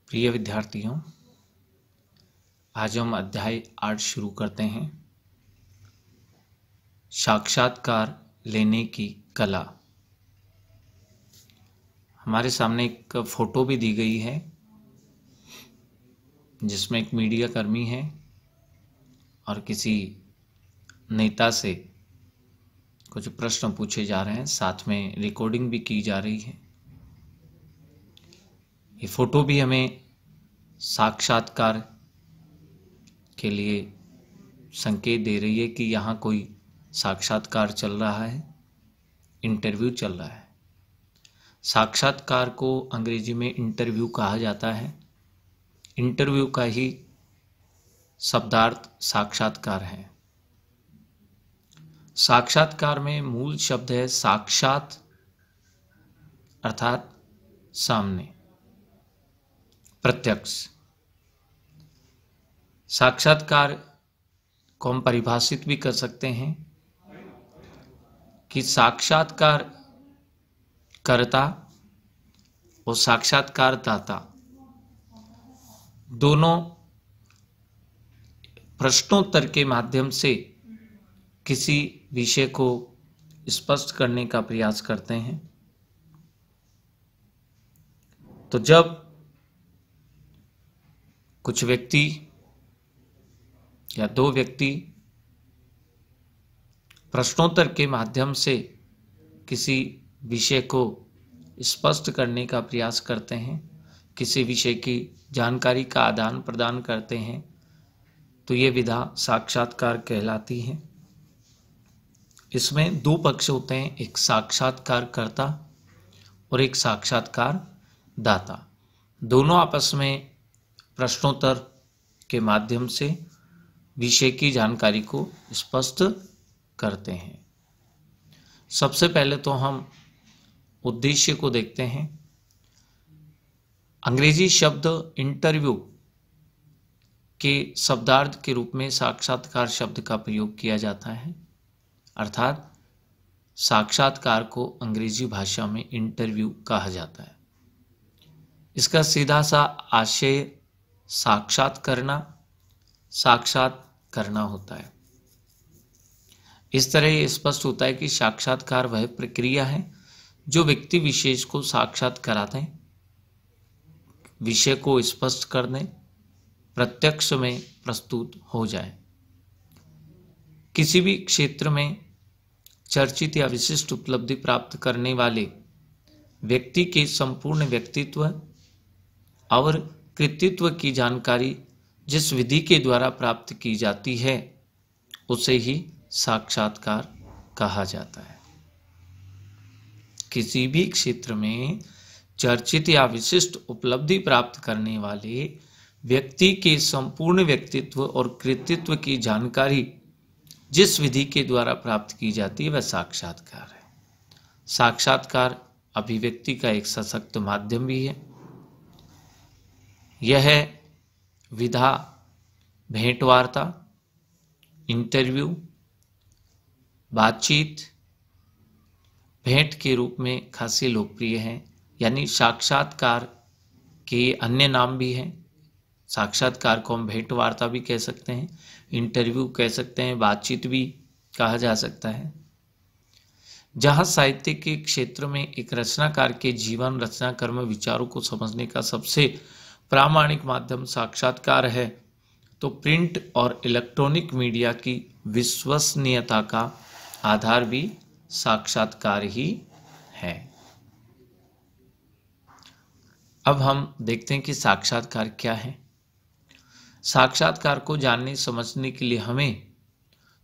प्रिय विद्यार्थियों, आज हम अध्याय 8 शुरू करते हैं। साक्षात्कार लेने की कला। हमारे सामने एक फोटो भी दी गई है जिसमें एक मीडिया कर्मी है और किसी नेता से कुछ प्रश्न पूछे जा रहे हैं, साथ में रिकॉर्डिंग भी की जा रही है। ये फोटो भी हमें साक्षात्कार के लिए संकेत दे रही है कि यहाँ कोई साक्षात्कार चल रहा है, इंटरव्यू चल रहा है। साक्षात्कार को अंग्रेजी में इंटरव्यू कहा जाता है। इंटरव्यू का ही शब्दार्थ साक्षात्कार है। साक्षात्कार में मूल शब्द है साक्षात, अर्थात सामने, प्रत्यक्ष। साक्षात्कार को हम परिभाषित भी कर सकते हैं कि साक्षात्कार कर्ता और साक्षात्कारदाता दोनों प्रश्नोत्तर के माध्यम से किसी विषय को स्पष्ट करने का प्रयास करते हैं। तो जब कुछ व्यक्ति या दो व्यक्ति प्रश्नोत्तर के माध्यम से किसी विषय को स्पष्ट करने का प्रयास करते हैं, किसी विषय की जानकारी का आदान प्रदान करते हैं, तो ये विधा साक्षात्कार कहलाती है। इसमें दो पक्ष होते हैं, एक साक्षात्कारकर्ता और एक साक्षात्कारदाता। दोनों आपस में प्रश्नोत्तर के माध्यम से विषय की जानकारी को स्पष्ट करते हैं। सबसे पहले तो हम उद्देश्य को देखते हैं। अंग्रेजी शब्द इंटरव्यू के शब्दार्थ के रूप में साक्षात्कार शब्द का प्रयोग किया जाता है, अर्थात साक्षात्कार को अंग्रेजी भाषा में इंटरव्यू कहा जाता है। इसका सीधा सा आशय साक्षात करना होता है। इस तरह ये स्पष्ट होता है कि साक्षात्कार वह प्रक्रिया है जो व्यक्ति विशेष को साक्षात करा दें, विषय को स्पष्ट कर दें, प्रत्यक्ष में प्रस्तुत हो जाए। किसी भी क्षेत्र में चर्चित या विशिष्ट उपलब्धि प्राप्त करने वाले व्यक्ति के संपूर्ण व्यक्तित्व और कृतित्व की जानकारी जिस विधि के द्वारा प्राप्त की जाती है उसे ही साक्षात्कार कहा जाता है। किसी भी क्षेत्र में चर्चित या विशिष्ट उपलब्धि प्राप्त करने वाले व्यक्ति के संपूर्ण व्यक्तित्व और कृतित्व की जानकारी जिस विधि के द्वारा प्राप्त की जाती है वह साक्षात्कार है। साक्षात्कार अभिव्यक्ति का एक सशक्त माध्यम भी है। यह विधा भेंटवार्ता, इंटरव्यू, बातचीत, भेंट के रूप में खासी लोकप्रिय है। यानी साक्षात्कार के अन्य नाम भी हैं। साक्षात्कार को हम भेंट वार्ता भी कह सकते हैं, इंटरव्यू कह सकते हैं, बातचीत भी कहा जा सकता है। जहाँ साहित्य के क्षेत्र में एक रचनाकार के जीवन, रचना, कर्म, विचारों को समझने का सबसे प्रामाणिक माध्यम साक्षात्कार है, तो प्रिंट और इलेक्ट्रॉनिक मीडिया की विश्वसनीयता का आधार भी साक्षात्कार ही है। अब हम देखते हैं कि साक्षात्कार क्या है। साक्षात्कार को जानने समझने के लिए हमें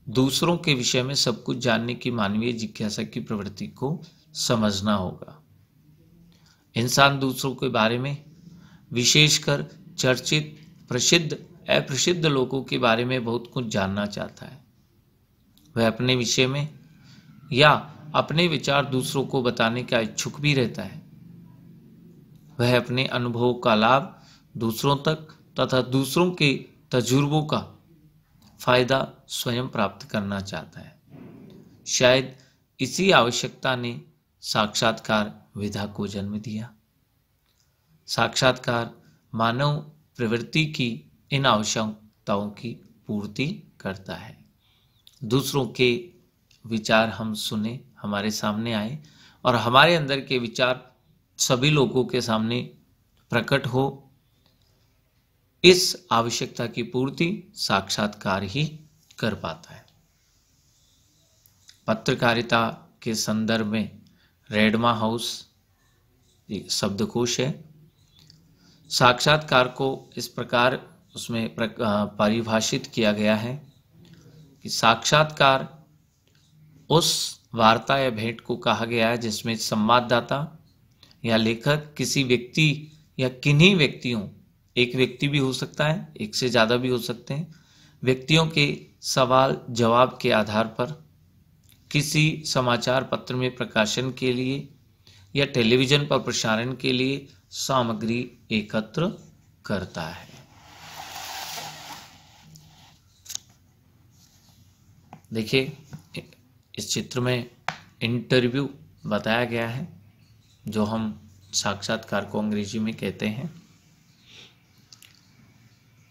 दूसरों के विषय में सब कुछ जानने की मानवीय जिज्ञासा की प्रवृत्ति को समझना होगा। इंसान दूसरों के बारे में, विशेषकर चर्चित, प्रसिद्ध, अप्रसिद्ध लोगों के बारे में बहुत कुछ जानना चाहता है। वह अपने विषय में या अपने विचार दूसरों को बताने का इच्छुक भी रहता है। वह अपने अनुभवों का लाभ दूसरों तक तथा दूसरों के तजुर्बों का फायदा स्वयं प्राप्त करना चाहता है। शायद इसी आवश्यकता ने साक्षात्कार विधा को जन्म दिया। साक्षात्कार मानव प्रवृत्ति की इन आवश्यकताओं की पूर्ति करता है। दूसरों के विचार हम सुने, हमारे सामने आए और हमारे अंदर के विचार सभी लोगों के सामने प्रकट हो, इस आवश्यकता की पूर्ति साक्षात्कार ही कर पाता है। पत्रकारिता के संदर्भ में रेडमा हाउस शब्दकोश है। साक्षात्कार को इस प्रकार उसमें परिभाषित किया गया है कि साक्षात्कार उस वार्ता या भेंट को कहा गया है जिसमें संवाददाता या लेखक किसी व्यक्ति या किन्हीं व्यक्तियों, एक व्यक्ति भी हो सकता है, एक से ज़्यादा भी हो सकते हैं, व्यक्तियों के सवाल जवाब के आधार पर किसी समाचार पत्र में प्रकाशन के लिए या टेलीविज़न पर प्रसारण के लिए सामग्री एकत्र करता है। देखिए, इस चित्र में इंटरव्यू बताया गया है, जो हम साक्षात्कार को अंग्रेजी में कहते हैं।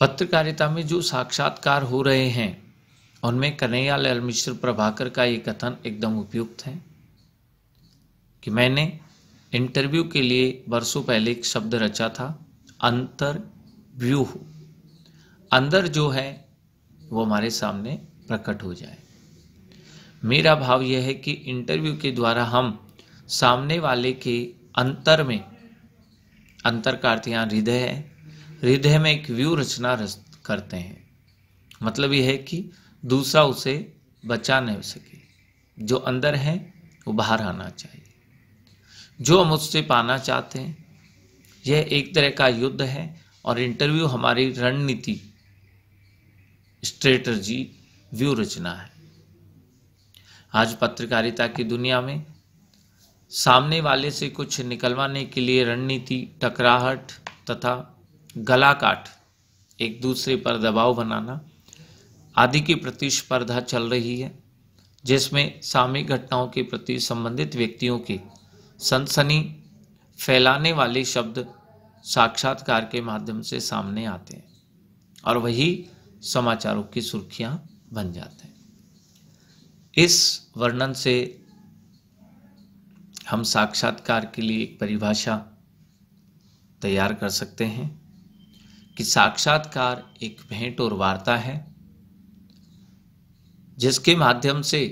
पत्रकारिता में जो साक्षात्कार हो रहे हैं उनमें कन्हैयालाल मिश्र प्रभाकर का ये कथन एकदम उपयुक्त है कि मैंने इंटरव्यू के लिए वर्षों पहले एक शब्द रचा था, अंतरव्यूह। अंदर जो है वो हमारे सामने प्रकट हो जाए। मेरा भाव यह है कि इंटरव्यू के द्वारा हम सामने वाले के अंतर में, अंतर का अर्थ यहाँ हृदय है, हृदय में एक व्यू रचना करते हैं। मतलब यह है कि दूसरा उसे बचा नहीं सके, जो अंदर है वो बाहर आना चाहिए। जो हम उससे पाना चाहते हैं, यह एक तरह का युद्ध है और इंटरव्यू हमारी रणनीति, स्ट्रेटजी, व्यू रचना है। आज पत्रकारिता की दुनिया में सामने वाले से कुछ निकलवाने के लिए रणनीति, टकराहट तथा गला काट, एक दूसरे पर दबाव बनाना आदि की प्रतिस्पर्धा चल रही है, जिसमें सामयिक घटनाओं के प्रति संबंधित व्यक्तियों के सनसनी फैलाने वाले शब्द साक्षात्कार के माध्यम से सामने आते हैं और वही समाचारों की सुर्खियां बन जाते हैं। इस वर्णन से हम साक्षात्कार के लिए एक परिभाषा तैयार कर सकते हैं कि साक्षात्कार एक भेंट और वार्ता है जिसके माध्यम से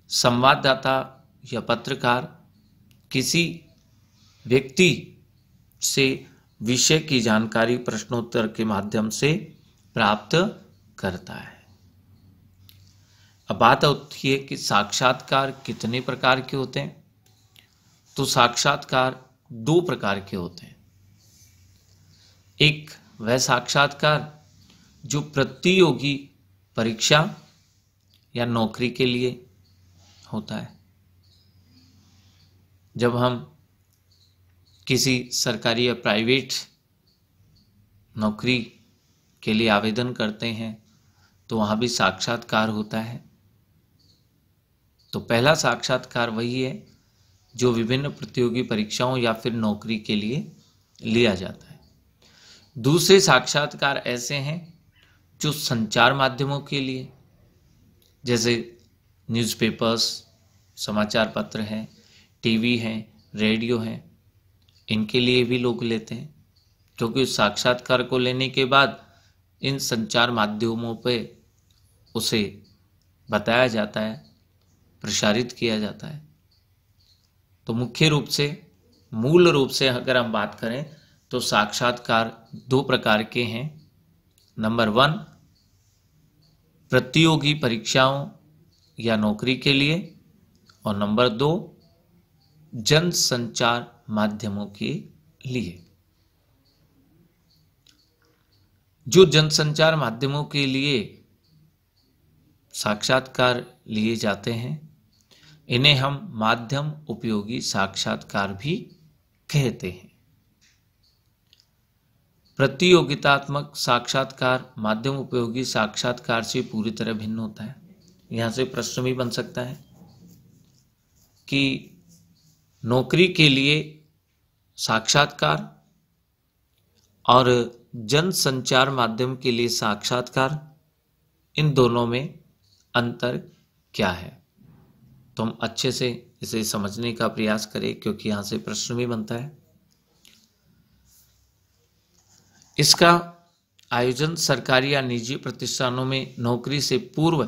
संवाददाता या पत्रकार किसी व्यक्ति से विषय की जानकारी प्रश्नोत्तर के माध्यम से प्राप्त करता है। अब बात होती है कि साक्षात्कार कितने प्रकार के होते हैं। तो साक्षात्कार दो प्रकार के होते हैं। एक वह साक्षात्कार जो प्रतियोगी परीक्षा या नौकरी के लिए होता है। जब हम किसी सरकारी या प्राइवेट नौकरी के लिए आवेदन करते हैं तो वहाँ भी साक्षात्कार होता है। तो पहला साक्षात्कार वही है जो विभिन्न प्रतियोगी परीक्षाओं या फिर नौकरी के लिए लिया जाता है। दूसरे साक्षात्कार ऐसे हैं जो संचार माध्यमों के लिए, जैसे न्यूज़पेपर्स, समाचार पत्र हैं, टीवी हैं, रेडियो हैं, इनके लिए भी लोग लेते हैं, क्योंकि उस साक्षात्कार को लेने के बाद इन संचार माध्यमों पे उसे बताया जाता है, प्रसारित किया जाता है। तो मुख्य रूप से, मूल रूप से अगर हम बात करें तो साक्षात्कार दो प्रकार के हैं। नंबर 1, प्रतियोगी परीक्षाओं या नौकरी के लिए, और नंबर 2, जन संचार माध्यमों के लिए। जो जनसंचार माध्यमों के लिए साक्षात्कार लिए जाते हैं, इन्हें हम माध्यम उपयोगी साक्षात्कार भी कहते हैं। प्रतियोगितात्मक साक्षात्कार माध्यम उपयोगी साक्षात्कार से पूरी तरह भिन्न होता है। यहाँ से प्रश्न भी बन सकता है कि नौकरी के लिए साक्षात्कार और जन संचार माध्यम के लिए साक्षात्कार, इन दोनों में अंतर क्या है? तो हम अच्छे से इसे समझने का प्रयास करें, क्योंकि यहां से प्रश्न भी बनता है। इसका आयोजन सरकारी या निजी प्रतिष्ठानों में नौकरी से पूर्व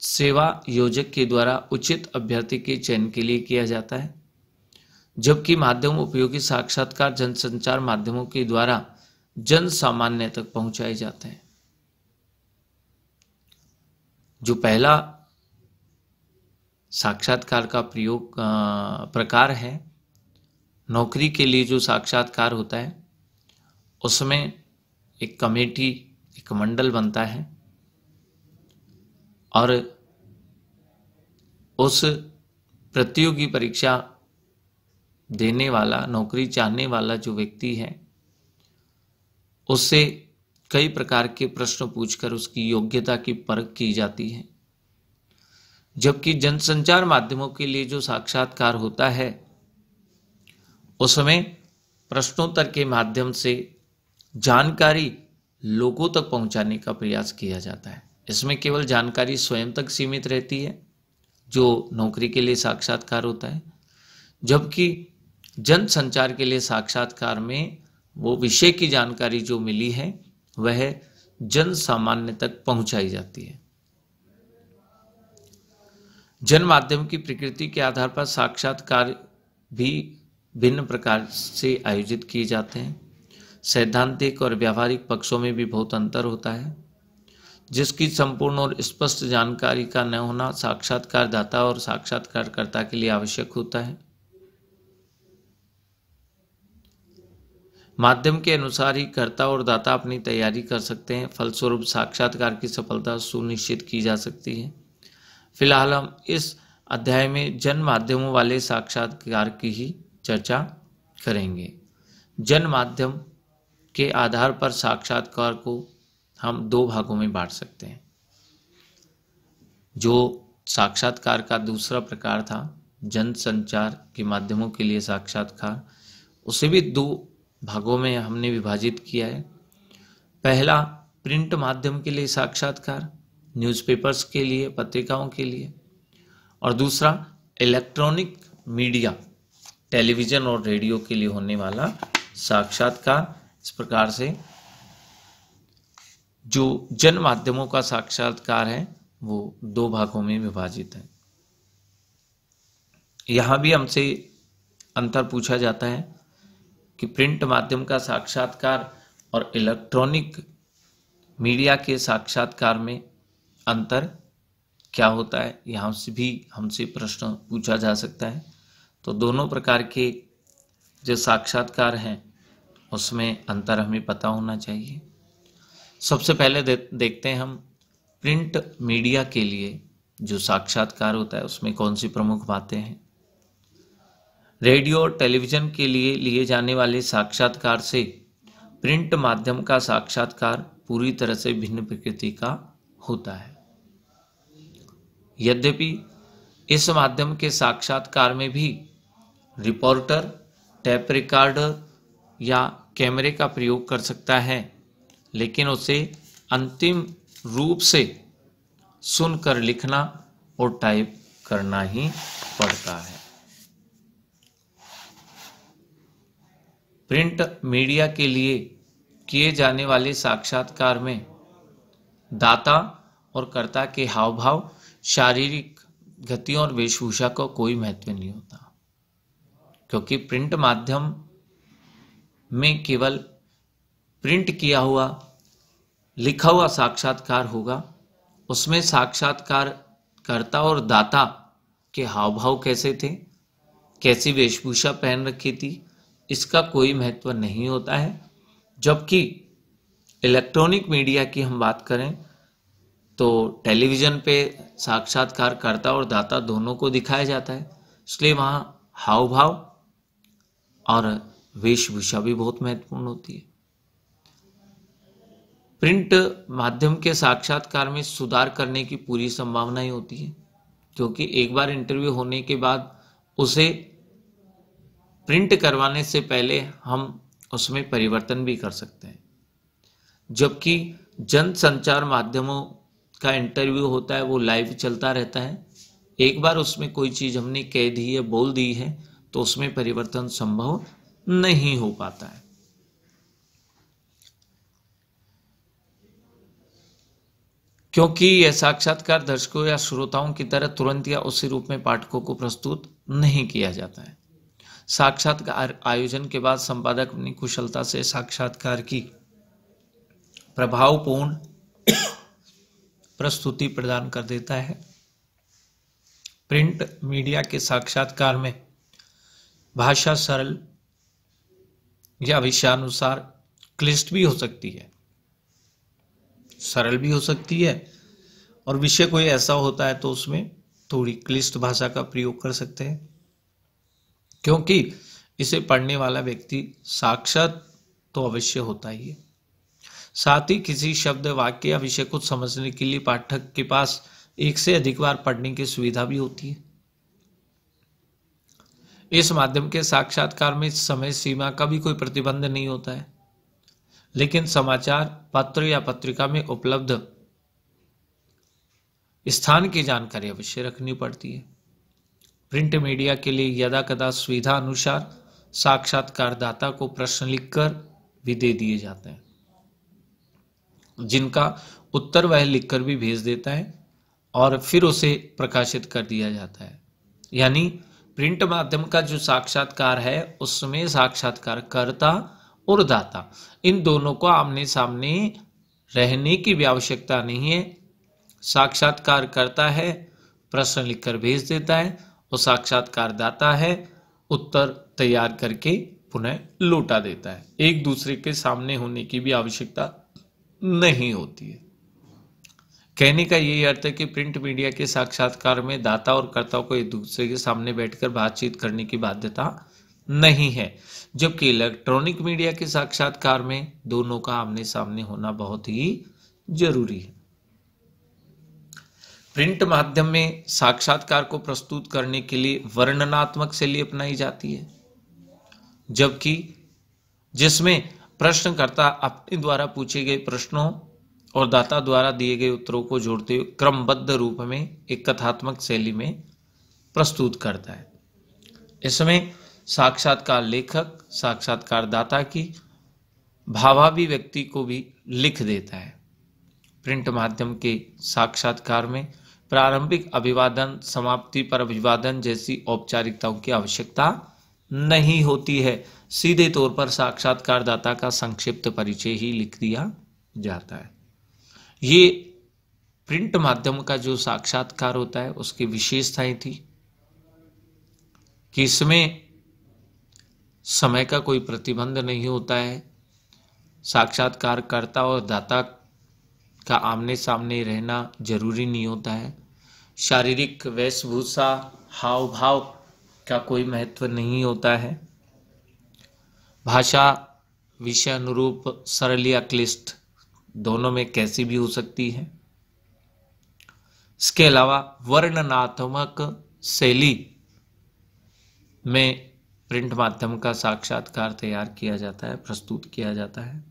सेवा योजक के द्वारा उचित अभ्यर्थी के चयन के लिए किया जाता है, जबकि माध्यम उपयोगी साक्षात्कार जनसंचार माध्यमों के द्वारा जन सामान्य तक पहुंचाए जाते हैं। जो पहला साक्षात्कार का प्रकार है, नौकरी के लिए जो साक्षात्कार होता है, उसमें एक कमेटी, एक मंडल बनता है और उस प्रतियोगी परीक्षा देने वाला, नौकरी चाहने वाला जो व्यक्ति है, उससे कई प्रकार के प्रश्न पूछकर उसकी योग्यता की परख की जाती है। जबकि जनसंचार माध्यमों के लिए जो साक्षात्कार होता है, उसमें प्रश्नोत्तर के माध्यम से जानकारी लोगों तक पहुंचाने का प्रयास किया जाता है। इसमें केवल जानकारी स्वयं तक सीमित रहती है, जो नौकरी के लिए साक्षात्कार होता है, जबकि जनसंचार के लिए साक्षात्कार में वो विषय की जानकारी जो मिली है वह जन सामान्य तक पहुंचाई जाती है। जन माध्यम की प्रकृति के आधार पर साक्षात्कार भी भिन्न प्रकार से आयोजित किए जाते हैं। सैद्धांतिक और व्यावहारिक पक्षों में भी बहुत अंतर होता है, जिसकी संपूर्ण और स्पष्ट जानकारी का न होना साक्षात्कारदाता और साक्षात्कारकर्ता के लिए आवश्यक होता है। माध्यम के अनुसार ही कर्ता और दाता अपनी तैयारी कर सकते हैं, फलस्वरूप साक्षात्कार की सफलता सुनिश्चित की जा सकती है। फिलहाल हम इस अध्याय में जन माध्यमों वाले साक्षात्कार की ही चर्चा करेंगे। जन माध्यम के आधार पर साक्षात्कार को हम दो भागों में बांट सकते हैं। जो साक्षात्कार का दूसरा प्रकार था, जन संचार के माध्यमों के लिए साक्षात्कार, उसे भी दो भागों में हमने विभाजित किया है। पहला, प्रिंट माध्यम के लिए साक्षात्कार, न्यूज़पेपर्स के लिए, पत्रिकाओं के लिए, और दूसरा इलेक्ट्रॉनिक मीडिया, टेलीविज़न और रेडियो के लिए होने वाला साक्षात्कार। इस प्रकार से जो जन माध्यमों का साक्षात्कार है वो दो भागों में विभाजित है। यहाँ भी हमसे अंतर पूछा जाता है कि प्रिंट माध्यम का साक्षात्कार और इलेक्ट्रॉनिक मीडिया के साक्षात्कार में अंतर क्या होता है। यहाँ से भी हमसे प्रश्न पूछा जा सकता है। तो दोनों प्रकार के जो साक्षात्कार हैं उसमें अंतर हमें पता होना चाहिए। सबसे पहले देखते हैं हम प्रिंट मीडिया के लिए जो साक्षात्कार होता है उसमें कौन सी प्रमुख बातें हैं। रेडियो और टेलीविज़न के लिए जाने वाले साक्षात्कार से प्रिंट माध्यम का साक्षात्कार पूरी तरह से भिन्न प्रकृति का होता है। यद्यपि इस माध्यम के साक्षात्कार में भी रिपोर्टर टेप रिकॉर्डर या कैमरे का प्रयोग कर सकता है, लेकिन उसे अंतिम रूप से सुनकर लिखना और टाइप करना ही पड़ता है। प्रिंट मीडिया के लिए किए जाने वाले साक्षात्कार में दाता और कर्ता के हाव भाव, शारीरिक गतियों और वेशभूषा का कोई महत्व नहीं होता, क्योंकि प्रिंट माध्यम में केवल प्रिंट किया हुआ, लिखा हुआ साक्षात्कार होगा। उसमें साक्षात्कार कर्ता और दाता के हाव भाव कैसे थे, कैसी वेशभूषा पहन रखी थी, इसका कोई महत्व नहीं होता है। जबकि इलेक्ट्रॉनिक मीडिया की हम बात करें तो टेलीविज़न पे साक्षात्कार कर्ता और दाता दोनों को दिखाया जाता है, इसलिए वहाँ हाव भाव और वेशभूषा भी बहुत महत्वपूर्ण होती है। प्रिंट माध्यम के साक्षात्कार में सुधार करने की पूरी संभावनाएं होती है, क्योंकि एक बार इंटरव्यू होने के बाद उसे प्रिंट करवाने से पहले हम उसमें परिवर्तन भी कर सकते हैं। जबकि जन संचार माध्यमों का इंटरव्यू होता है वो लाइव चलता रहता है। एक बार उसमें कोई चीज हमने कह दी है, बोल दी है, तो उसमें परिवर्तन संभव नहीं हो पाता है। क्योंकि यह साक्षात्कार दर्शकों या श्रोताओं की तरह तुरंत या उसी रूप में पाठकों को प्रस्तुत नहीं किया जाता है। साक्षात्कार आयोजन के बाद संपादक अपनी कुशलता से साक्षात्कार की प्रभावपूर्ण प्रस्तुति प्रदान कर देता है। प्रिंट मीडिया के साक्षात्कार में भाषा सरल या विषयानुसार क्लिष्ट भी हो सकती है, सरल भी हो सकती है, और विषय कोई ऐसा होता है तो उसमें थोड़ी क्लिष्ट भाषा का प्रयोग कर सकते हैं, क्योंकि इसे पढ़ने वाला व्यक्ति साक्षात तो अवश्य होता ही है। साथ ही किसी शब्द, वाक्य या विषय को समझने के लिए पाठक के पास एक से अधिक बार पढ़ने की सुविधा भी होती है। इस माध्यम के साक्षात्कार में समय सीमा का भी कोई प्रतिबंध नहीं होता है, लेकिन समाचार पत्र या पत्रिका में उपलब्ध स्थान की जानकारी अवश्य रखनी पड़ती है। प्रिंट मीडिया के लिए यदा कदा सुविधा अनुसार साक्षात्कारदाता को प्रश्न लिखकर भी दे दिए जाते हैं, जिनका उत्तर वह लिखकर भी भेज देता है और फिर उसे प्रकाशित कर दिया जाता है। यानी प्रिंट माध्यम का जो साक्षात्कार है उसमें साक्षात्कारकर्ता और दाता इन दोनों को आमने सामने रहने की भी आवश्यकता नहीं है। साक्षात्कार करता है, प्रश्न लिखकर भेज देता है, और साक्षात्कारदाता है, उत्तर तैयार करके पुनः लौटा देता है। एक दूसरे के सामने होने की भी आवश्यकता नहीं होती है। कहने का यही अर्थ है कि प्रिंट मीडिया के साक्षात्कार में दाता और कर्ता को एक दूसरे के सामने बैठकर बातचीत करने की बाध्यता नहीं है, जबकि इलेक्ट्रॉनिक मीडिया के साक्षात्कार में दोनों का आमने सामने होना बहुत ही जरूरी है। प्रिंट माध्यम में साक्षात्कार को प्रस्तुत करने के लिए वर्णनात्मक शैली अपनाई जाती है, जबकि जिसमें प्रश्नकर्ता अपने द्वारा पूछे गए प्रश्नों और दाता द्वारा दिए गए उत्तरों को जोड़ते हुए क्रमबद्ध रूप में एक कथात्मक शैली में प्रस्तुत करता है। इसमें साक्षात्कार लेखक साक्षात्कारदाता की भावाभिव्यक्ति को भी लिख देता है। प्रिंट माध्यम के साक्षात्कार में प्रारंभिक अभिवादन, समाप्ति पर अभिवादन जैसी औपचारिकताओं की आवश्यकता नहीं होती है। सीधे तौर पर साक्षात्कारदाता का संक्षिप्त परिचय ही लिख दिया जाता है। ये प्रिंट माध्यम का जो साक्षात्कार होता है उसकी विशेषताएं थी कि इसमें समय का कोई प्रतिबंध नहीं होता है, साक्षात्कारकर्ता और दाता का आमने सामने रहना जरूरी नहीं होता है, शारीरिक वेशभूषा हाव भाव का कोई महत्व नहीं होता है, भाषा विषय अनुरूप सरल या क्लिष्ट दोनों में कैसी भी हो सकती है। इसके अलावा वर्णनात्मक शैली में प्रिंट माध्यम का साक्षात्कार तैयार किया जाता है, प्रस्तुत किया जाता है।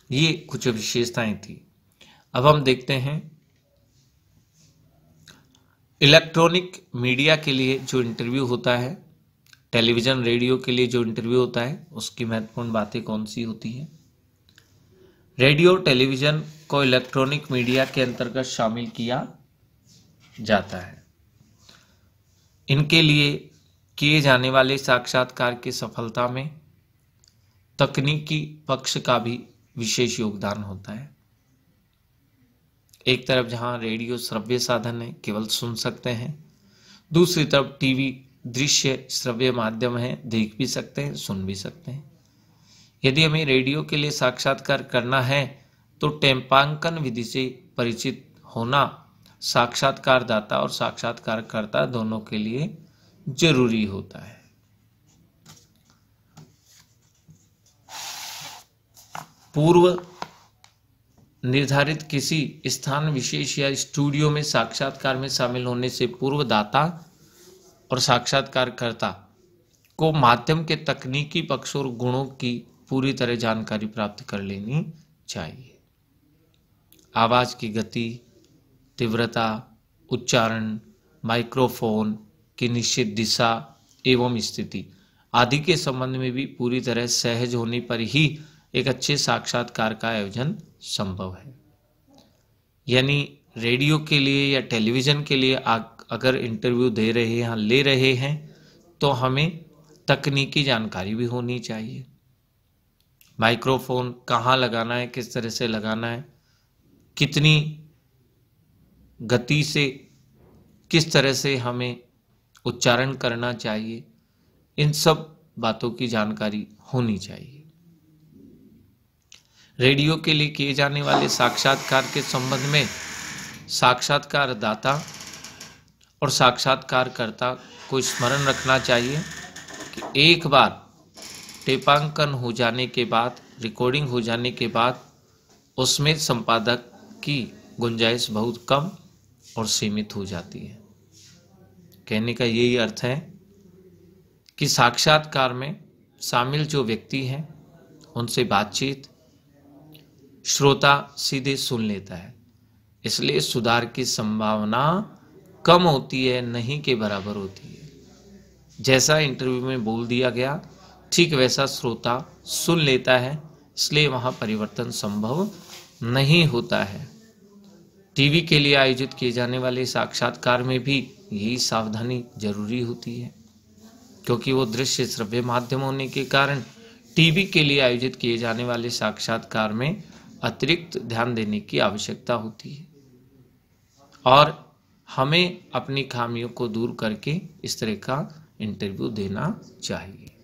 ये कुछ विशेषताएं थी। अब हम देखते हैं इलेक्ट्रॉनिक मीडिया के लिए जो इंटरव्यू होता है, टेलीविजन रेडियो के लिए जो इंटरव्यू होता है, उसकी महत्वपूर्ण बातें कौन सी होती हैं। रेडियो टेलीविजन को इलेक्ट्रॉनिक मीडिया के अंतर्गत शामिल किया जाता है। इनके लिए किए जाने वाले साक्षात्कार की सफलता में तकनीकी पक्ष का भी विशेष योगदान होता है। एक तरफ जहां रेडियो श्रव्य साधन है, केवल सुन सकते हैं, दूसरी तरफ टीवी दृश्य श्रव्य माध्यम है, देख भी सकते हैं, सुन भी सकते हैं। यदि हमें रेडियो के लिए साक्षात्कार करना है तो टेम्पांकन विधि से परिचित होना साक्षात्कारदाता और साक्षात्कारकर्ता दोनों के लिए जरूरी होता है। पूर्व निर्धारित किसी स्थान विशेष या स्टूडियो में साक्षात्कार में शामिल होने से पूर्व दाता और साक्षात्कारकर्ता को माध्यम के तकनीकी पक्ष और गुणों की पूरी तरह जानकारी प्राप्त कर लेनी चाहिए। आवाज की गति, तीव्रता, उच्चारण, माइक्रोफोन की निश्चित दिशा एवं स्थिति आदि के संबंध में भी पूरी तरह सहज होने पर ही एक अच्छे साक्षात्कार का आयोजन संभव है। यानी रेडियो के लिए या टेलीविजन के लिए अगर इंटरव्यू दे रहे हैं, ले रहे हैं, तो हमें तकनीकी जानकारी भी होनी चाहिए। माइक्रोफोन कहाँ लगाना है, किस तरह से लगाना है, कितनी गति से किस तरह से हमें उच्चारण करना चाहिए, इन सब बातों की जानकारी होनी चाहिए। रेडियो के लिए किए जाने वाले साक्षात्कार के संबंध में साक्षात्कारदाता और साक्षात्कारकर्ता को स्मरण रखना चाहिए कि एक बार टेपांकन हो जाने के बाद, रिकॉर्डिंग हो जाने के बाद उसमें संपादक की गुंजाइश बहुत कम और सीमित हो जाती है। कहने का यही अर्थ है कि साक्षात्कार में शामिल जो व्यक्ति हैं उनसे बातचीत श्रोता सीधे सुन लेता है, इसलिए सुधार की संभावना कम होती है, नहीं के बराबर होती है। जैसा इंटरव्यू में बोल दिया गया ठीक वैसा श्रोता सुन लेता है, इसलिए वहाँ परिवर्तन संभव नहीं होता है। टीवी के लिए आयोजित किए जाने वाले साक्षात्कार में भी यही सावधानी जरूरी होती है, क्योंकि वो दृश्य श्रव्य माध्यम होने के कारण टीवी के लिए आयोजित किए जाने वाले साक्षात्कार में अतिरिक्त ध्यान देने की आवश्यकता होती है और हमें अपनी खामियों को दूर करके इस तरह का इंटरव्यू देना चाहिए।